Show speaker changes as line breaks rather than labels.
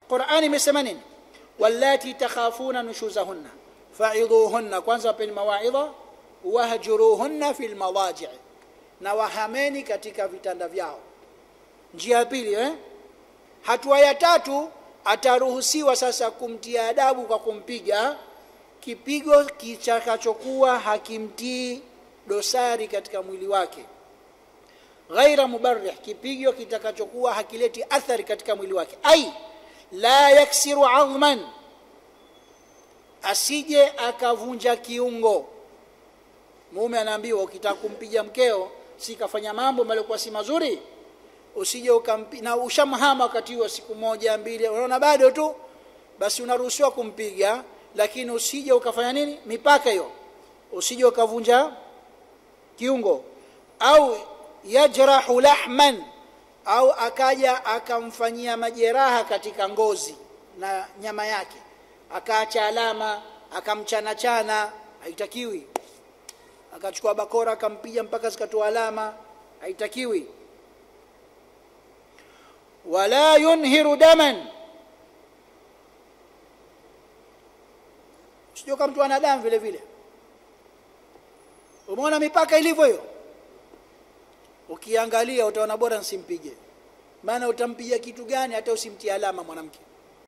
Qur'ani imesema nini? Wallati takhafuna nushuzahunna fa'idhuhunna, kwanza wapeni mawaidha, wahjuruhunna fil madaji', na wahameni katika vitanda vyao. Njia ya pili, hatua ya tatu, ataruhusiwa sasa kumtia adabu kwa kumpiga kipigo kitakachokuwa hakimtii dosari katika mwili wake, ghaira mubarrih, kipigo kitakachokuwa hakileti athari katika mwili wake. Ai la yaksiru azman, asije akavunja kiungo. Mume anaambiwa ukitaka kumpiga mkeo, si kafanya mambo yaliokuwa si mazuri, usije na ushamhama wakati huo siku moja mbili, unaona bado tu, basi unaruhusiwa kumpiga, lakini usije ukafanya nini, mipaka hiyo, usije ukavunja kiungo. Au yajrahu lahman, au akaja akamfanyia majeraha katika ngozi na nyama yake, akaacha alama, akamchana chana, haitakiwi. Akachukua bakora akampiga mpaka zikatoa alama, haitakiwi. Wala yunhiru daman, sio kama mtu ana damu vile vile. Umeona mipaka ilivyo hiyo? Ukiangalia utaona bora nisimpige, maana utampiga kitu gani hata usimtie alama mwanamke.